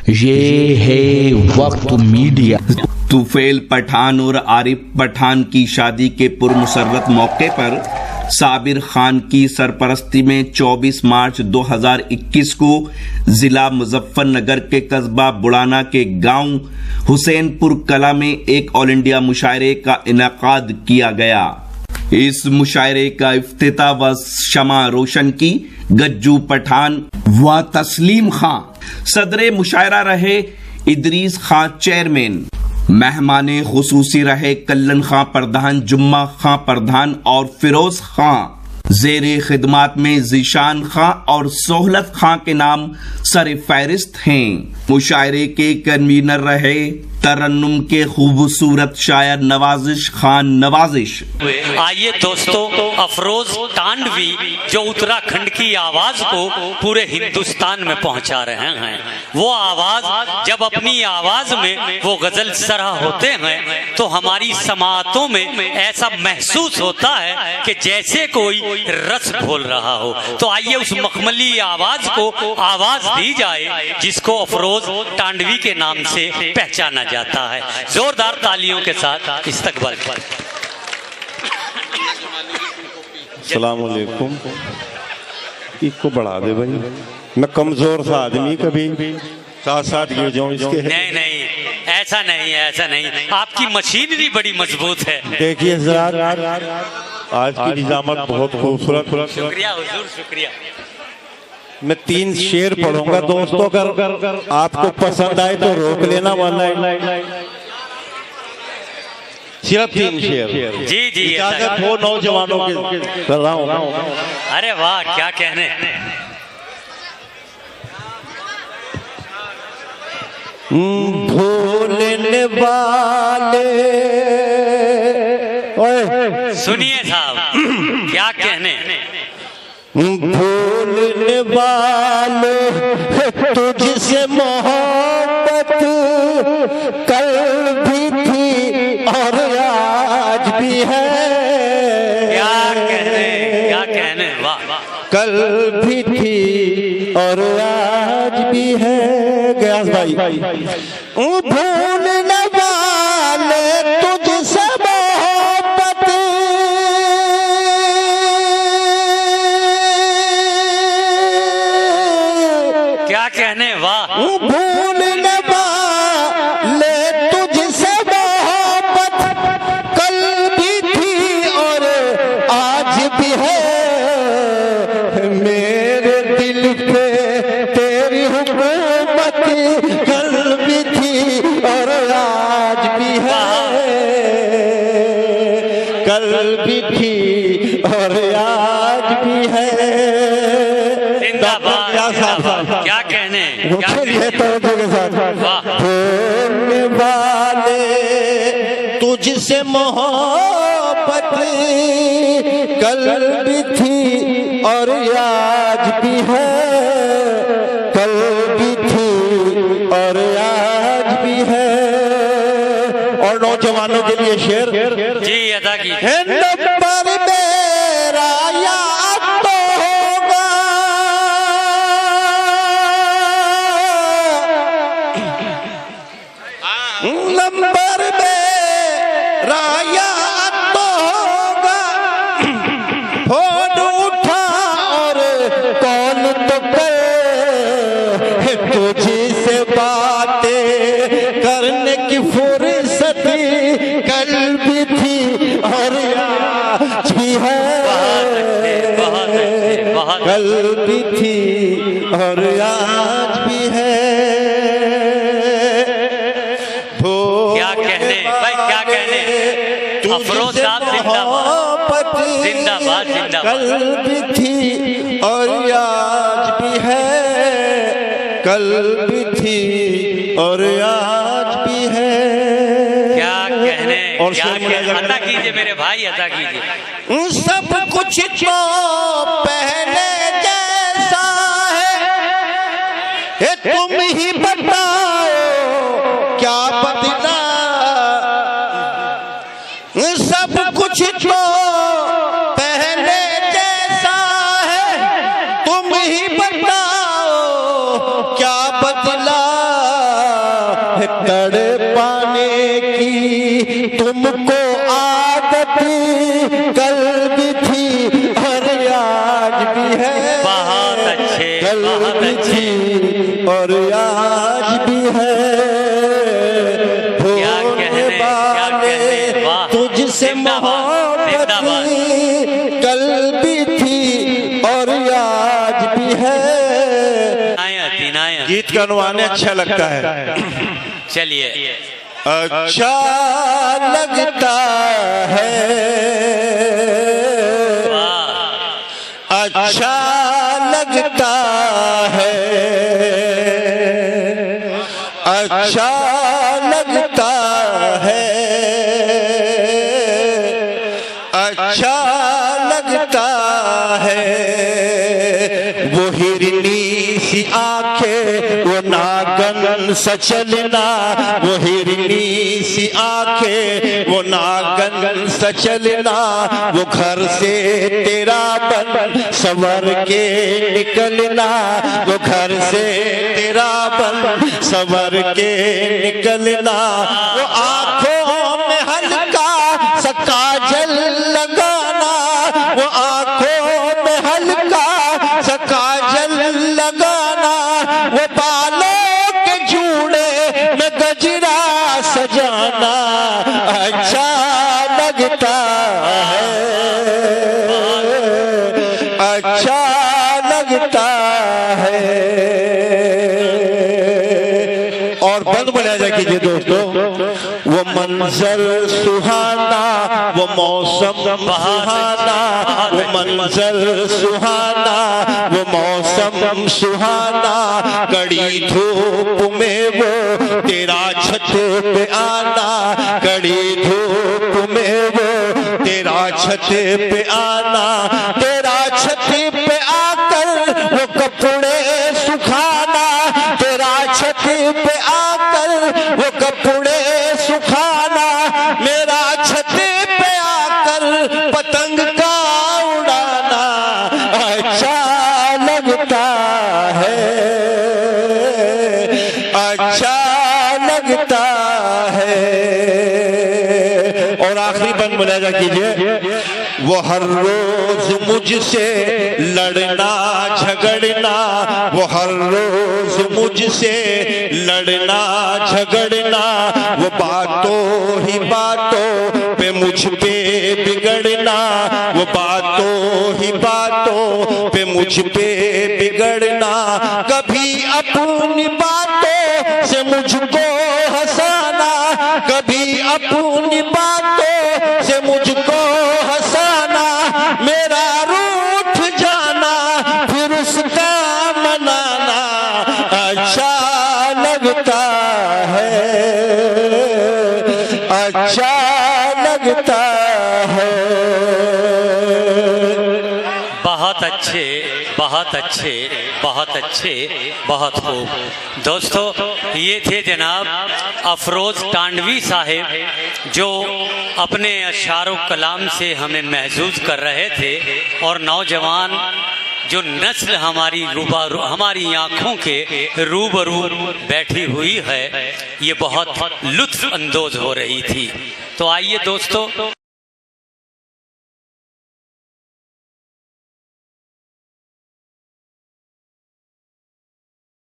ये है वक्त मीडिया। तुफैल पठान और आरिफ पठान की शादी के पुरमसरत मौके पर साबिर खान की सरपरस्ती में 24 मार्च 2021 को जिला मुजफ्फरनगर के कस्बा बुड़ाना के गांव हुसैनपुर कला में एक ऑल इंडिया मुशायरे का इनेकाद किया गया। इस मुशायरे का इफ्तिताह व शमा रोशन की गज्जू पठान व तस्लीम खां, सदरे मुशायरा रहे इदरीस खां चेयरमैन, मेहमाने खुसूसी रहे कल्लन खां प्रधान, जुम्मा खां प्रधान और फिरोज खां। जेरे खिदमात में जीशान खां और सोहलत खां के नाम सर फहरिस्त हैं। मुशायरे के कन्वीनर रहे तरन्नुम के खूबसूरत शायर नवाजिश खान नवाजिश। आइए दोस्तों, अफरोज तांडवी जो उत्तराखंड की आवाज को पूरे हिंदुस्तान में पहुंचा रहे हैं, वो आवाज जब अपनी आवाज में वो गजल सरह होते हैं तो हमारी समातों में ऐसा महसूस होता है कि जैसे कोई रस घोल रहा हो। तो आइए उस मखमली आवाज को आवाज दी जाए जिसको अफरोज तांडवी के नाम से पहचाना जाता है। जोरदार तालियों के साथ इस्तकबाल। अस्सलामुअलैकुम। इसको बढ़ा दे भाई, मैं कमजोर सा आदमी, कभी साथ साथ गिर जाऊं इसके। नहीं, ऐसा नहीं, आपकी मशीनरी बड़ी मजबूत है। देखिए आज की निजामत बहुत खूबसूरत। शुक्रिया हुजूर, शुक्रिया। मैं 3 शेर पढ़ूंगा दोस्तों, अगर आपको पसंद आए तो रोक लेना, वरना सिर्फ 3 शेर। जी इजाजत हो नौजवानों के कर रहा हूँ। अरे वाह, क्या कहने। भूलने वाले, सुनिए साहब, क्या कहने। भूलने वाले तुझसे मोहब्बत कल भी थी और आज भी है। क्या कहने, वाह। कल भी थी और आज भी है। गयास भाई, भूलने वाले तुझसे मोहब्बत क्या कहने, वाह। भूलने वाले तुझसे मोहब्बत कल भी थी और आज भी है। मेरे दिल पे तेरी हुकूमत कल भी थी और आज भी है। कल भी थी और आज भी है। क्या कहने, भूलने वाले तुझसे मोहब्बत कल भी थी और आज भी है। कल भी थी और आज भी है। और नौजवानों के लिए शेर जी अदा की। नंबर मेरा याद तो होगा, नंबर मेरा याद तो होगा। फोन उठा और कौन तो करे, तुझसे बातें करने की फुर्सत कल भी थी और आज भी है। कल भी थी और आज भी है। क्या कहने भाई, क्या कहने। अफरोज साहब जिंदाबाद, जिंदाबाद। कल भी थी और आज भी है। कल भी थी और आज भी है। क्या कहने, और क्या कहने। अदा कीजिए मेरे भाई, अदा कीजिए। सब कुछ तो पहले जैसा है, तुम ही बताओ क्या बदला। सब कुछ तो पहले जैसा है, तुम ही बताओ क्या बदला। तड़पाने की तुमको आदत कल भी थी और आज भी है। बहुत अच्छे, कल बहुत भी अच्छे। थी और आज भी है। क्या कहने, क्या कहने, वाह। तुझसे जिंदाबाद, जिंदाबाद। मोहब्बत कल भी थी और आज भी है। इनायत, गीत का अनुमान अच्छा लगता है। चलिए। अच्छा लगता है, वाह। अच्छा लगता है, अच्छा लगता है, अच्छा लगता है। वो हिरनी सी आंखें, वो नागन सा चलना, वो हिरनी सी आंखें, वो नागन सा चलना। वो घर से तेरा बन सवर के निकलना, वो घर से तेरा बन सवर के निकलना। वो आंखों में हल्का सा काजल लगाना, वो आंखों में हल्का सा काजल लगाना। वो बालों के जूड़े में गजरा सजाना अच्छा लगता है, अच्छा लगता है। और बंद बनाया कीजिए दोस्तों। वो मंजर सुहाना, वो मौसम सुहाना, वो मंजर सुहाना, वो मौसम सुहाना। कड़ी धूप में वो तेरा छत पे आना, कड़ी धूप में वो तेरा छत पे आना। तेरा छत पे आकर वो कपड़े सुखाना, तेरा छत पे आकर वो कपड़े सुखाना। मेरा छत पे आकर पतंग का उड़ाना अच्छा लगता है, अच्छा लगता है। और आखिरी बंद मुलाजा कीजिए। वो हर रोज मुझसे लड़ना झगड़ना, वो हर रोज मुझसे लड़ना झगड़ना। वो बातों ही बातों पे मुझ पे बिगड़ना, वो बातों ही बातों पे मुझ पे बिगड़ना। कभी अपनी बातों से मुझको हंसाना, कभी अपनी बातों से मुझको हंसाना। मेरा रूठ जाना फिर उसका मनाना अच्छा लगता है, अच्छा लगता है। बहुत अच्छे, बहुत अच्छे, बहुत अच्छे, बहुत खूब। दोस्तों, ये थे जनाब अफरोज टांडवी साहिब, जो अपने अशारो कलाम से हमें महसूस कर रहे थे। और नौजवान जो नस्ल हमारी रूबरू, हमारी आँखों के रूबरू बैठी हुई है, ये बहुत लुत्फ अंदोज हो रही थी। तो आइए दोस्तों,